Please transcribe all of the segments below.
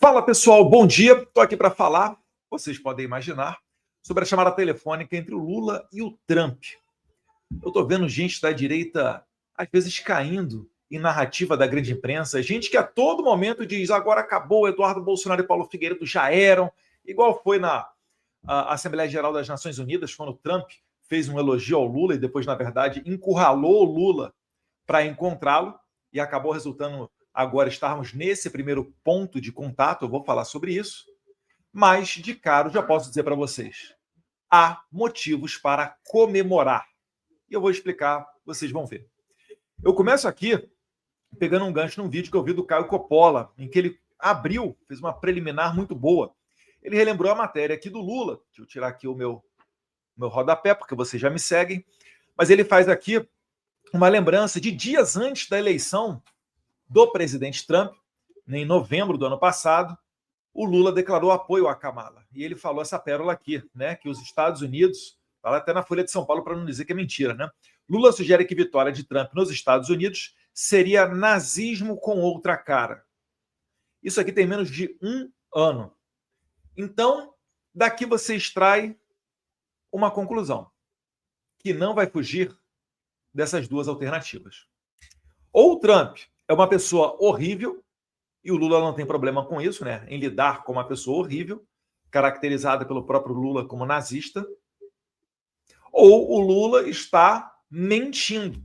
Fala pessoal, bom dia. Estou aqui para falar, vocês podem imaginar, sobre a chamada telefônica entre o Lula e o Trump. Eu estou vendo gente da direita, às vezes, caindo em narrativa da grande imprensa, gente que a todo momento diz agora acabou, Eduardo Bolsonaro e Paulo Figueiredo já eram, igual foi na Assembleia Geral das Nações Unidas, quando o Trump fez um elogio ao Lula e depois, na verdade, encurralou o Lula para encontrá-lo e acabou resultando agora estarmos nesse primeiro ponto de contato. Eu vou falar sobre isso, mas de cara já posso dizer para vocês, há motivos para comemorar. E eu vou explicar, vocês vão ver. Eu começo aqui pegando um gancho num vídeo que eu vi do Caio Coppola, em que ele abriu, fez uma preliminar muito boa. Ele relembrou a matéria aqui do Lula. Deixa eu tirar aqui o meu rodapé, porque vocês já me seguem. Mas ele faz aqui uma lembrança de dias antes da eleição do presidente Trump, em novembro do ano passado, o Lula declarou apoio à Kamala. E ele falou essa pérola aqui, né, que os Estados Unidos, fala até na Folha de São Paulo para não dizer que é mentira, né? Lula sugere que vitória de Trump nos Estados Unidos seria nazismo com outra cara. Isso aqui tem menos de um ano. Então, daqui você extrai uma conclusão, que não vai fugir dessas duas alternativas. Ou o Trump é uma pessoa horrível, e o Lula não tem problema com isso, né? Em lidar com uma pessoa horrível, caracterizada pelo próprio Lula como nazista, ou o Lula está mentindo,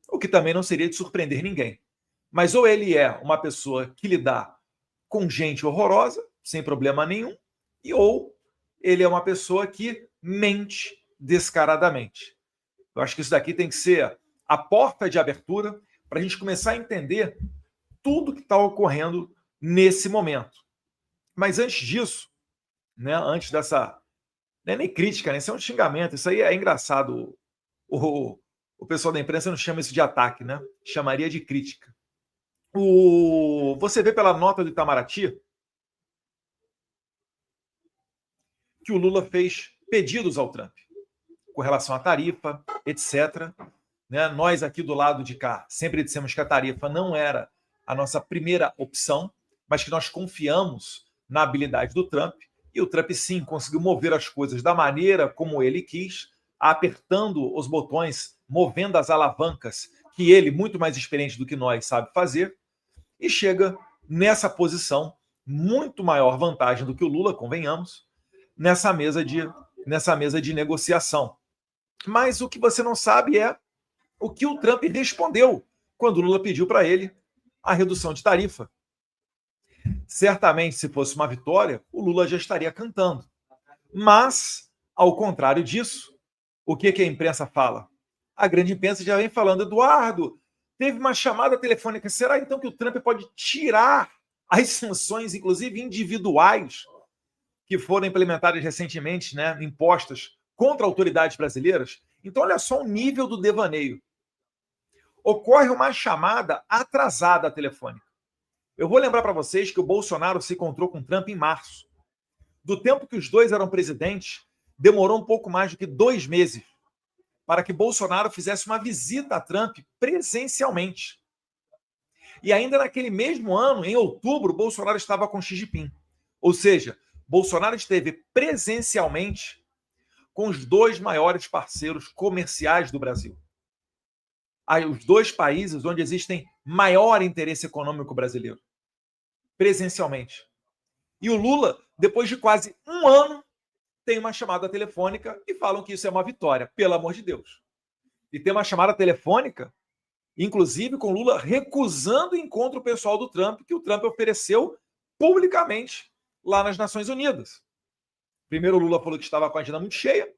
o que também não seria de surpreender ninguém. Mas ou ele é uma pessoa que lidar com gente horrorosa, sem problema nenhum, e ou ele é uma pessoa que mente descaradamente. Eu acho que isso daqui tem que ser a porta de abertura para a gente começar a entender tudo que está ocorrendo nesse momento. Mas antes disso, né, antes dessa... Não é nem crítica, né? Isso é um xingamento, isso aí é engraçado. O pessoal da imprensa não chama isso de ataque, né? Chamaria de crítica. Você vê pela nota do Itamaraty que o Lula fez pedidos ao Trump com relação à tarifa, etc. Né? Nós aqui do lado de cá sempre dissemos que a tarifa não era a nossa primeira opção, mas que nós confiamos na habilidade do Trump, e o Trump sim conseguiu mover as coisas da maneira como ele quis, apertando os botões, movendo as alavancas que ele, muito mais experiente do que nós, sabe fazer, e chega nessa posição, muito maior vantagem do que o Lula, convenhamos, nessa mesa de negociação. Mas o que você não sabe é o que o Trump respondeu quando o Lula pediu para ele a redução de tarifa. Certamente, se fosse uma vitória, o Lula já estaria cantando. Mas, ao contrário disso, o que a imprensa fala? A grande imprensa já vem falando, Eduardo, teve uma chamada telefônica. Será então que o Trump pode tirar as sanções, inclusive individuais, que foram implementadas recentemente, né, impostas contra autoridades brasileiras? Então, olha só o nível do devaneio. Ocorre uma chamada atrasada telefônica. Eu vou lembrar para vocês que o Bolsonaro se encontrou com o Trump em março. Do tempo que os dois eram presidentes, demorou um pouco mais do que 2 meses para que Bolsonaro fizesse uma visita a Trump presencialmente. E ainda naquele mesmo ano, em outubro, Bolsonaro estava com Xi Jinping. Ou seja, Bolsonaro esteve presencialmente com os 2 maiores parceiros comerciais do Brasil. Os 2 países onde existem maior interesse econômico brasileiro, presencialmente. E o Lula, depois de quase 1 ano, tem uma chamada telefônica e falam que isso é uma vitória, pelo amor de Deus. E tem uma chamada telefônica, inclusive com Lula recusando o encontro pessoal do Trump, que o Trump ofereceu publicamente lá nas Nações Unidas. Primeiro o Lula falou que estava com a agenda muito cheia,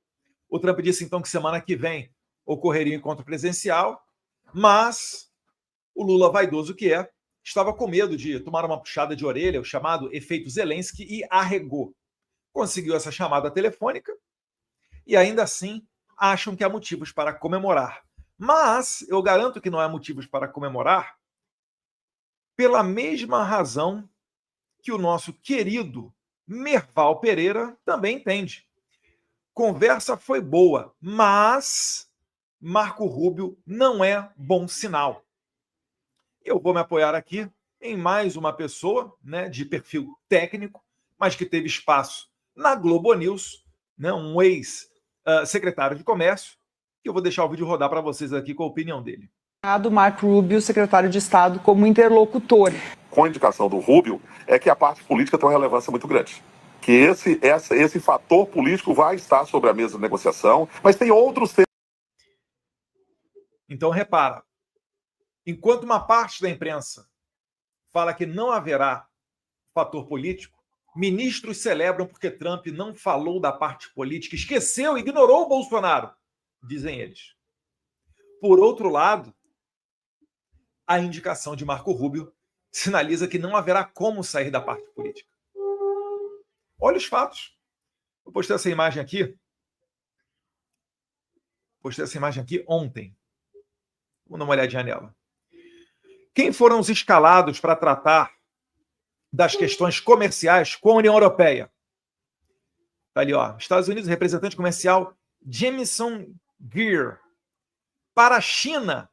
o Trump disse então que semana que vem ocorreria um encontro presencial, mas o Lula, vaidoso que é, estava com medo de tomar uma puxada de orelha, o chamado efeito Zelensky, e arregou. Conseguiu essa chamada telefônica e ainda assim acham que há motivos para comemorar. Mas eu garanto que não há motivos para comemorar pela mesma razão que o nosso querido Merval Pereira também entende. Conversa foi boa, mas Marco Rubio não é bom sinal. Eu vou me apoiar aqui em mais uma pessoa, né, de perfil técnico, mas que teve espaço na Globo News, né, um ex-secretário de Comércio, que eu vou deixar o vídeo rodar para vocês aqui com a opinião dele. Marco Rubio, secretário de Estado, como interlocutor. Com a indicação do Rubio, é que a parte política tem uma relevância muito grande. Que esse fator político vai estar sobre a mesa de negociação, mas tem outros temas. Então, repara, enquanto uma parte da imprensa fala que não haverá fator político, ministros celebram porque Trump não falou da parte política, esqueceu, ignorou o Bolsonaro, dizem eles. Por outro lado, a indicação de Marco Rubio sinaliza que não haverá como sair da parte política. Olha os fatos. Eu postei essa imagem aqui. Ontem. Vamos dar uma olhadinha nela. Quem foram os escalados para tratar das questões comerciais com a União Europeia? Está ali, ó. Estados Unidos, representante comercial Jamieson Greer. Para a China,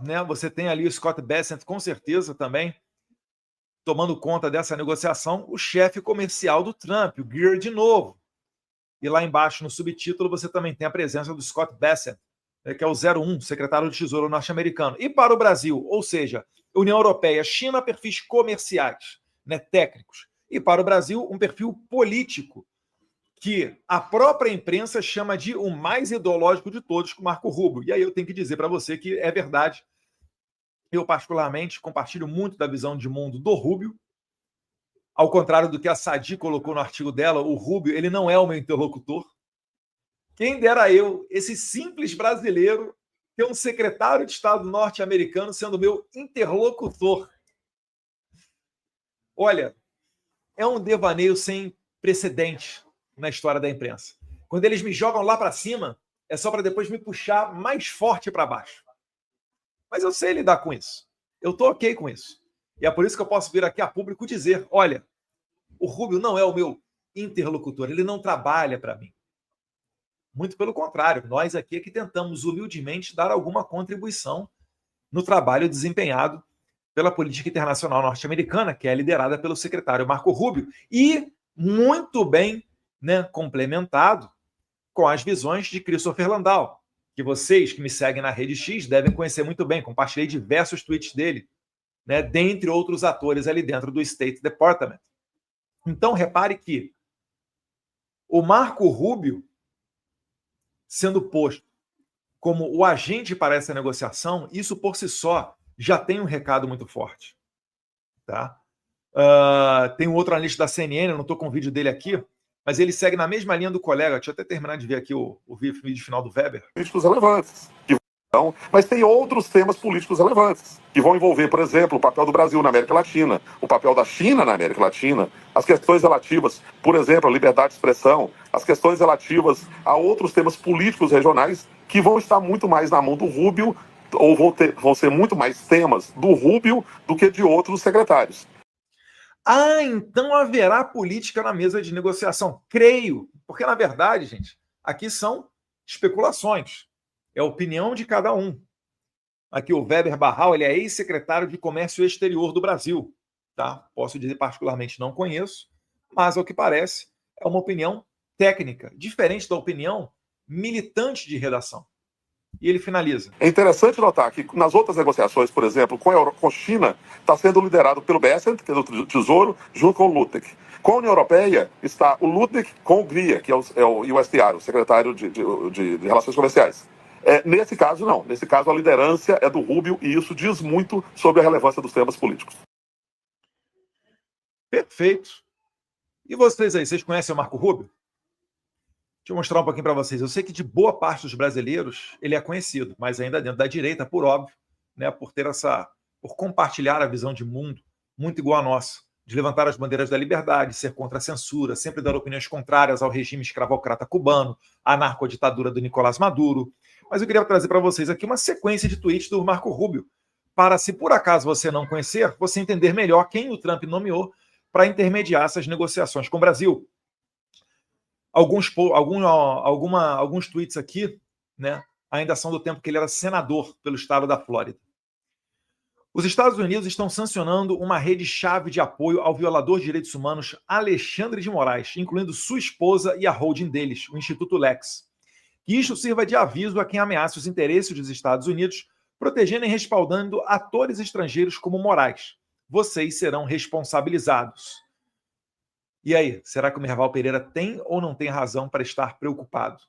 né, você tem ali o Scott Bessent, com certeza também, tomando conta dessa negociação, o chefe comercial do Trump, o Greer de novo. E lá embaixo, no subtítulo, você também tem a presença do Scott Bessent, que é o 01, secretário de Tesouro norte-americano. E para o Brasil, ou seja, União Europeia, China, perfis comerciais, né, técnicos. E para o Brasil, um perfil político, que a própria imprensa chama de o mais ideológico de todos, com Marco Rubio. E aí eu tenho que dizer para você que é verdade. Eu, particularmente, compartilho muito da visão de mundo do Rubio. Ao contrário do que a Sadi colocou no artigo dela, o Rubio, ele não é o meu interlocutor. Quem dera eu, esse simples brasileiro, ter um secretário de Estado norte-americano sendo meu interlocutor. Olha, é um devaneio sem precedente na história da imprensa. Quando eles me jogam lá para cima, é só para depois me puxar mais forte para baixo. Mas eu sei lidar com isso. Eu estou ok com isso. E é por isso que eu posso vir aqui a público dizer, olha, o Rubio não é o meu interlocutor, ele não trabalha para mim. Muito pelo contrário, nós aqui é que tentamos humildemente dar alguma contribuição no trabalho desempenhado pela política internacional norte-americana, que é liderada pelo secretário Marco Rubio, e muito bem, né, complementado com as visões de Christopher Landau, que vocês que me seguem na Rede X devem conhecer muito bem. Compartilhei diversos tweets dele, né, dentre outros atores ali dentro do State Department. Então, repare que o Marco Rubio, sendo posto como o agente para essa negociação, isso por si só já tem um recado muito forte. Tá? Tem um outro analista da CNN, eu não estou com o vídeo dele aqui, mas ele segue na mesma linha do colega. Deixa eu até terminar de ver aqui o vídeo final do Weber. Políticos relevantes. Mas tem outros temas políticos relevantes, que vão envolver, por exemplo, o papel do Brasil na América Latina, o papel da China na América Latina, as questões relativas, por exemplo, à liberdade de expressão, as questões relativas a outros temas políticos regionais que vão estar muito mais na mão do Rubio, ou vão ser muito mais temas do Rubio do que de outros secretários. Ah, então haverá política na mesa de negociação. Creio, porque na verdade, gente, aqui são especulações. É a opinião de cada um. Aqui o Weber Barral, ele é ex-secretário de Comércio Exterior do Brasil. Tá? Posso dizer particularmente não conheço, mas ao que parece é uma opinião técnica, diferente da opinião militante de redação. E ele finaliza. É interessante notar que nas outras negociações, por exemplo, com a China, está sendo liderado pelo Bessent, que é do Tesouro, junto com o Lutnick. Com a União Europeia está o Lutnick com o Greer, que é o USTR, o secretário de Relações Comerciais. Nesse caso, não. Nesse caso, a liderança é do Rubio e isso diz muito sobre a relevância dos temas políticos. Perfeito. E vocês aí, vocês conhecem o Marco Rubio? Deixa eu mostrar um pouquinho para vocês. Eu sei que de boa parte dos brasileiros ele é conhecido, mas ainda dentro da direita, por óbvio, né, por compartilhar a visão de mundo muito igual à nossa, de levantar as bandeiras da liberdade, ser contra a censura, sempre dar opiniões contrárias ao regime escravocrata cubano, à narcoditadura do Nicolás Maduro. Mas eu queria trazer para vocês aqui uma sequência de tweets do Marco Rubio, para, se por acaso você não conhecer, você entender melhor quem o Trump nomeou para intermediar essas negociações com o Brasil. Alguns tweets aqui, né, ainda são do tempo que ele era senador pelo estado da Flórida. Os Estados Unidos estão sancionando uma rede-chave de apoio ao violador de direitos humanos Alexandre de Moraes, incluindo sua esposa e a holding deles, o Instituto Lex. Que isto sirva de aviso a quem ameaça os interesses dos Estados Unidos, protegendo e respaldando atores estrangeiros como Moraes. Vocês serão responsabilizados. E aí, será que o Merval Pereira tem ou não tem razão para estar preocupado?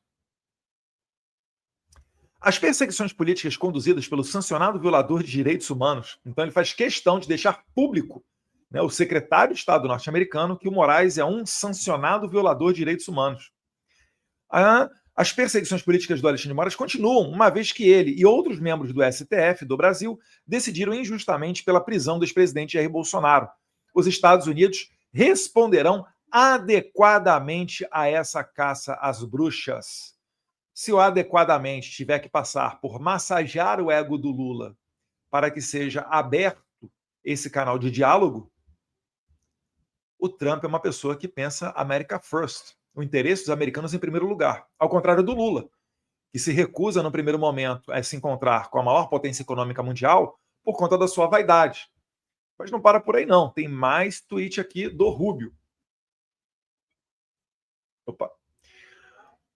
As perseguições políticas conduzidas pelo sancionado violador de direitos humanos, então ele faz questão de deixar público, né, o secretário de Estado norte-americano, que o Moraes é um sancionado violador de direitos humanos. As perseguições políticas do Alexandre de Moraes continuam, uma vez que ele e outros membros do STF do Brasil decidiram injustamente pela prisão do ex-presidente Jair Bolsonaro. Os Estados Unidos responderão adequadamente a essa caça às bruxas. Se o adequadamente tiver que passar por massagear o ego do Lula para que seja aberto esse canal de diálogo, o Trump é uma pessoa que pensa America First, o interesse dos americanos em primeiro lugar, ao contrário do Lula, que se recusa no primeiro momento a se encontrar com a maior potência econômica mundial por conta da sua vaidade. Mas não para por aí não, tem mais tweet aqui do Rubio. Opa.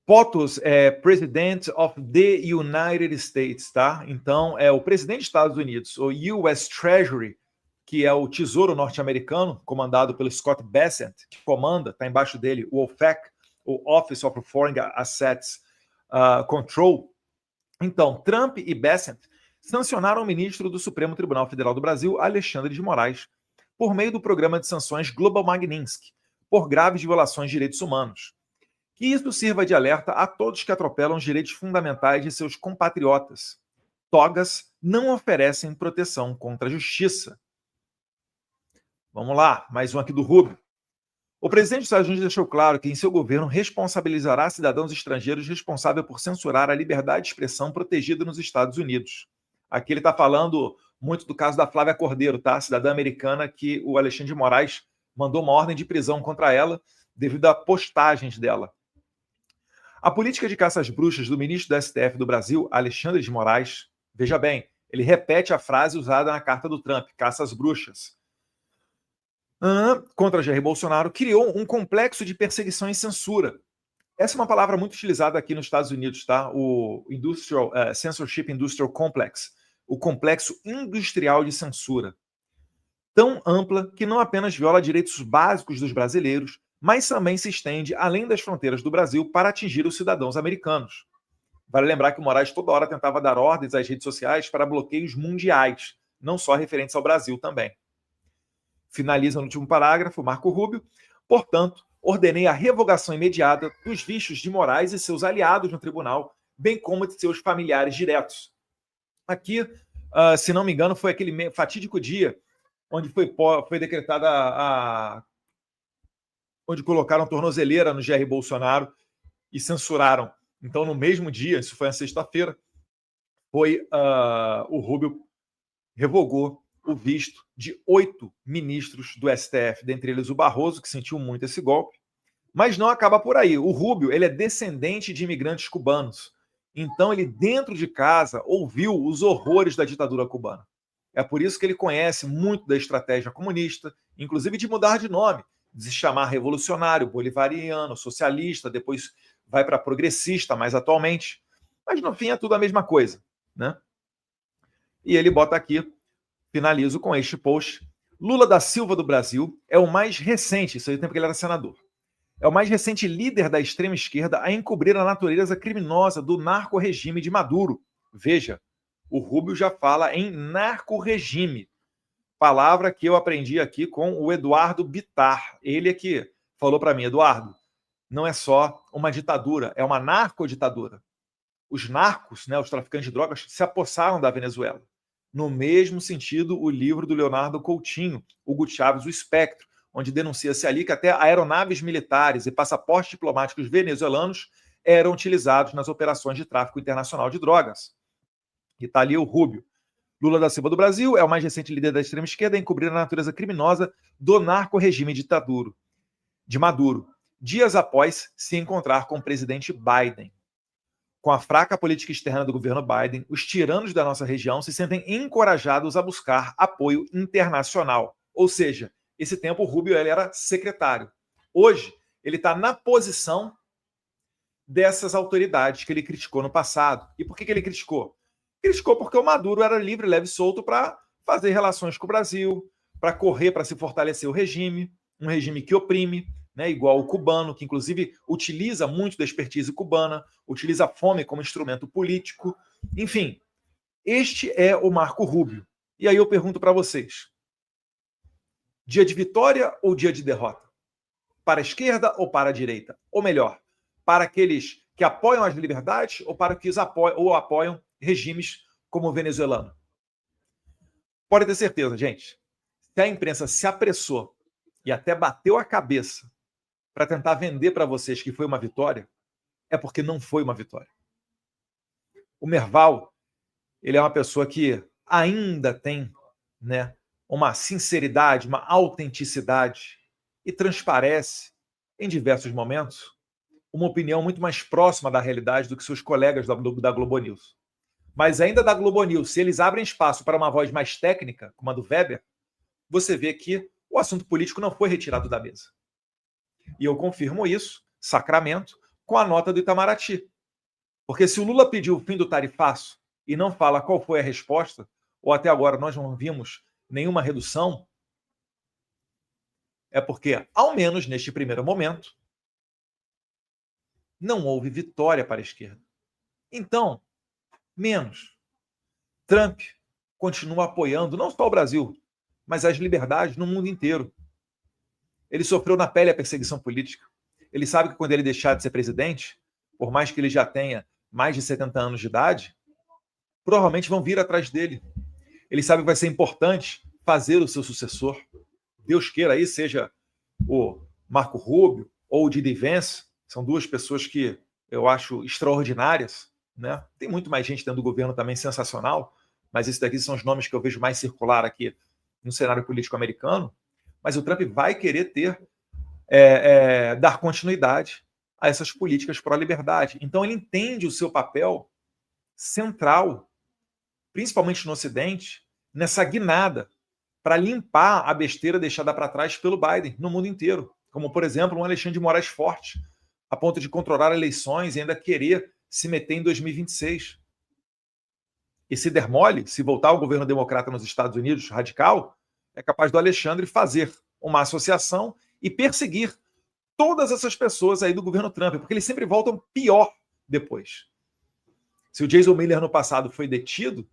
POTUS é President of the United States, tá? Então, é o presidente dos Estados Unidos, o US Treasury, que é o Tesouro norte-americano, comandado pelo Scott Bessent, que comanda, está embaixo dele, o OFAC, o Office of Foreign Assets Control. Então, Trump e Bessent sancionaram o ministro do Supremo Tribunal Federal do Brasil, Alexandre de Moraes, por meio do programa de sanções Global Magnitsky, por graves violações de direitos humanos. Que isso sirva de alerta a todos que atropelam os direitos fundamentais de seus compatriotas. Togas não oferecem proteção contra a justiça. Vamos lá, mais um aqui do Rubio. O presidente dos Estados Unidos deixou claro que em seu governo responsabilizará cidadãos estrangeiros responsáveis por censurar a liberdade de expressão protegida nos Estados Unidos. Aqui ele está falando muito do caso da Flávia Cordeiro, tá? Cidadã americana que o Alexandre de Moraes mandou uma ordem de prisão contra ela devido a postagens dela. A política de caça às bruxas do ministro do STF do Brasil, Alexandre de Moraes, veja bem, ele repete a frase usada na carta do Trump, caça às bruxas, contra Jair Bolsonaro, criou um complexo de perseguição e censura. Essa é uma palavra muito utilizada aqui nos Estados Unidos, tá? O Censorship Industrial Complex, o complexo industrial de censura. Tão ampla que não apenas viola direitos básicos dos brasileiros, mas também se estende além das fronteiras do Brasil para atingir os cidadãos americanos. Vale lembrar que o Moraes toda hora tentava dar ordens às redes sociais para bloqueios mundiais, não só referentes ao Brasil também. Finaliza no último parágrafo, Marco Rubio. Portanto, ordenei a revogação imediata dos vistos de Moraes e seus aliados no tribunal, bem como de seus familiares diretos. Aqui, se não me engano, foi aquele fatídico dia onde foi decretada onde colocaram tornozeleira no Jair Bolsonaro e censuraram. Então, no mesmo dia, isso foi na sexta-feira, o Rubio revogou o visto de 8 ministros do STF, dentre eles o Barroso, que sentiu muito esse golpe. Mas não acaba por aí. O Rubio, ele é descendente de imigrantes cubanos. Então, ele, dentro de casa, ouviu os horrores da ditadura cubana. É por isso que ele conhece muito da estratégia comunista, inclusive de mudar de nome, de se chamar revolucionário, bolivariano, socialista, depois vai para progressista, mais atualmente. Mas, no fim, é tudo a mesma coisa, né? E ele bota aqui, finalizo com este post, Lula da Silva do Brasil é o mais recente, isso aí no tempo que ele era senador, é o mais recente líder da extrema esquerda a encobrir a natureza criminosa do narco-regime de Maduro. Veja, o Rubio já fala em narco-regime, palavra que eu aprendi aqui com o Eduardo Bittar. Ele é que falou para mim, Eduardo, não é só uma ditadura, é uma narcoditadura. Os narcos, né, os traficantes de drogas, se apossaram da Venezuela. No mesmo sentido, o livro do Leonardo Coutinho, Hugo Chávez, O Espectro, onde denuncia-se ali que até aeronaves militares e passaportes diplomáticos venezuelanos eram utilizados nas operações de tráfico internacional de drogas. E está ali o Rubio. Lula da Silva do Brasil é o mais recente líder da extrema esquerda a encobrir a natureza criminosa do narco-regime de Maduro, dias após se encontrar com o presidente Biden. Com a fraca política externa do governo Biden, os tiranos da nossa região se sentem encorajados a buscar apoio internacional. Ou seja, esse tempo o Rubio ele era secretário. Hoje, ele está na posição dessas autoridades que ele criticou no passado. E por que ele criticou? Criticou porque o Maduro era livre, leve e solto para fazer relações com o Brasil, para correr, para se fortalecer o regime, um regime que oprime, né, igual o cubano, que inclusive utiliza muito da expertise cubana, utiliza a fome como instrumento político. Enfim, este é o Marco Rubio. E aí eu pergunto para vocês, dia de vitória ou dia de derrota? Para a esquerda ou para a direita? Ou melhor, para aqueles que apoiam as liberdades ou para os que apoiam regimes como o venezuelano? Pode ter certeza, gente, se a imprensa se apressou e até bateu a cabeça para tentar vender para vocês que foi uma vitória, é porque não foi uma vitória. O Merval, ele é uma pessoa que ainda tem, né, uma sinceridade, uma autenticidade e transparece, em diversos momentos, uma opinião muito mais próxima da realidade do que seus colegas da Globo News. Mas ainda da Globo News, se eles abrem espaço para uma voz mais técnica, como a do Weber, você vê que o assunto político não foi retirado da mesa. E eu confirmo isso, Sacramento, com a nota do Itamaraty. Porque se o Lula pediu o fim do tarifaço e não fala qual foi a resposta, ou até agora nós não vimos nenhuma redução, é porque, ao menos neste primeiro momento, não houve vitória para a esquerda. Então, menos. Trump continua apoiando não só o Brasil, mas as liberdades no mundo inteiro. Ele sofreu na pele a perseguição política. Ele sabe que quando ele deixar de ser presidente, por mais que ele já tenha mais de 70 anos de idade, provavelmente vão vir atrás dele. Ele sabe que vai ser importante fazer o seu sucessor. Deus queira aí, seja o Marco Rubio ou o Didi Vance, são duas pessoas que eu acho extraordinárias, né? Tem muito mais gente dentro do governo também sensacional, mas esses daqui são os nomes que eu vejo mais circular aqui no cenário político americano. Mas o Trump vai querer dar continuidade a essas políticas pró-liberdade. Então ele entende o seu papel central, principalmente no Ocidente, nessa guinada para limpar a besteira deixada para trás pelo Biden no mundo inteiro. Como, por exemplo, um Alexandre de Moraes forte, a ponto de controlar eleições e ainda querer se meter em 2026. E se der mole, se voltar ao governo democrata nos Estados Unidos, radical, é capaz do Alexandre fazer uma associação e perseguir todas essas pessoas aí do governo Trump, porque eles sempre voltam pior depois. Se o Jason Miller no passado foi detido,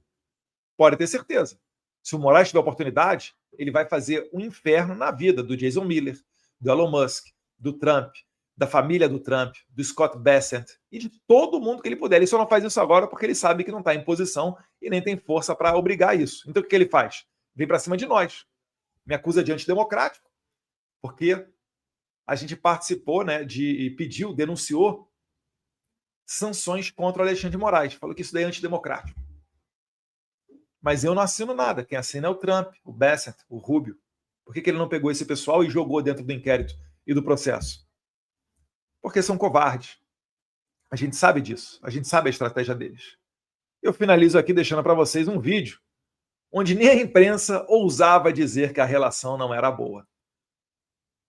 pode ter certeza. Se o Moraes tiver oportunidade, ele vai fazer um inferno na vida do Jason Miller, do Elon Musk, do Trump, da família do Trump, do Scott Bessent e de todo mundo que ele puder. Ele só não faz isso agora porque ele sabe que não está em posição e nem tem força para obrigar isso. Então o que ele faz? Vem para cima de nós. Me acusa de antidemocrático, porque a gente participou, né, pediu, denunciou sanções contra o Alexandre de Moraes. Falou que isso daí é antidemocrático. Mas eu não assino nada. Quem assina é o Trump, o Bessent, o Rubio. Por que ele não pegou esse pessoal e jogou dentro do inquérito e do processo? Porque são covardes. A gente sabe disso. A gente sabe a estratégia deles. Eu finalizo aqui deixando para vocês um vídeo onde nem a imprensa ousava dizer que a relação não era boa.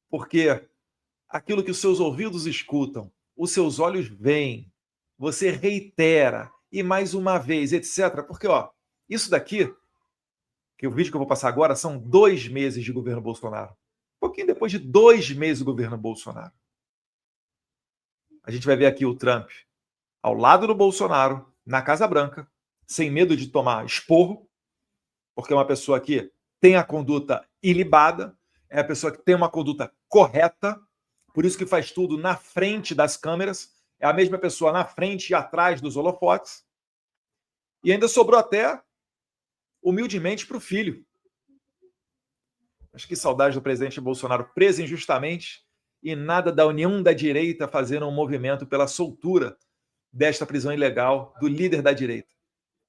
Porque aquilo que os seus ouvidos escutam, os seus olhos veem, você reitera, e mais uma vez, etc. Porque, isso daqui, que o vídeo que eu vou passar agora, são 2 meses de governo Bolsonaro. Um pouquinho depois de 2 meses do governo Bolsonaro. A gente vai ver aqui o Trump ao lado do Bolsonaro, na Casa Branca, sem medo de tomar esporro, porque é uma pessoa que tem a conduta ilibada, é a pessoa que tem uma conduta correta, por isso que faz tudo na frente das câmeras, é a mesma pessoa na frente e atrás dos holofotes, e ainda sobrou até, humildemente, para o filho. Acho que saudade do presidente Bolsonaro preso injustamente e nada da União da Direita fazendo um movimento pela soltura desta prisão ilegal do líder da direita.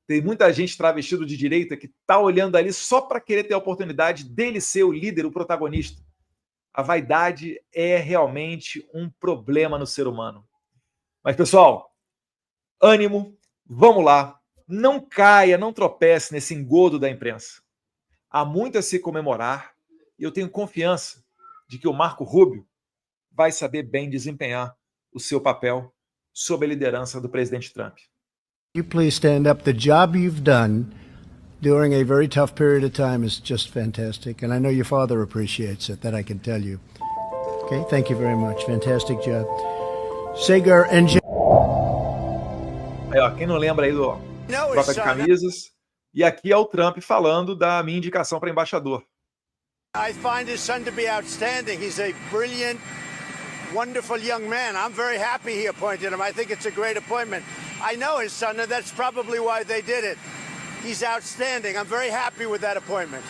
Tem muita gente travestido de direita que está olhando ali só para querer ter a oportunidade dele ser o líder, o protagonista. A vaidade é realmente um problema no ser humano. Mas, pessoal, ânimo, vamos lá. Não caia, não tropece nesse engodo da imprensa. Há muito a se comemorar e eu tenho confiança de que o Marco Rubio vai saber bem desempenhar o seu papel sob a liderança do presidente Trump. You please stand up. The job you've done during a very tough period of time is just fantastic, and I know your father appreciates it, that I can tell you. Okay, thank you very much. Fantastic job. Sagar and Aí, ó, quem não lembra aí do troca de camisas? E aqui é o Trump falando da minha indicação para embaixador. I find his son to be outstanding. He's a brilliant, wonderful young man. I'm very happy he appointed him. I think it's a great appointment. I know his son, and that's probably why they did it. He's outstanding. I'm very happy with that appointment.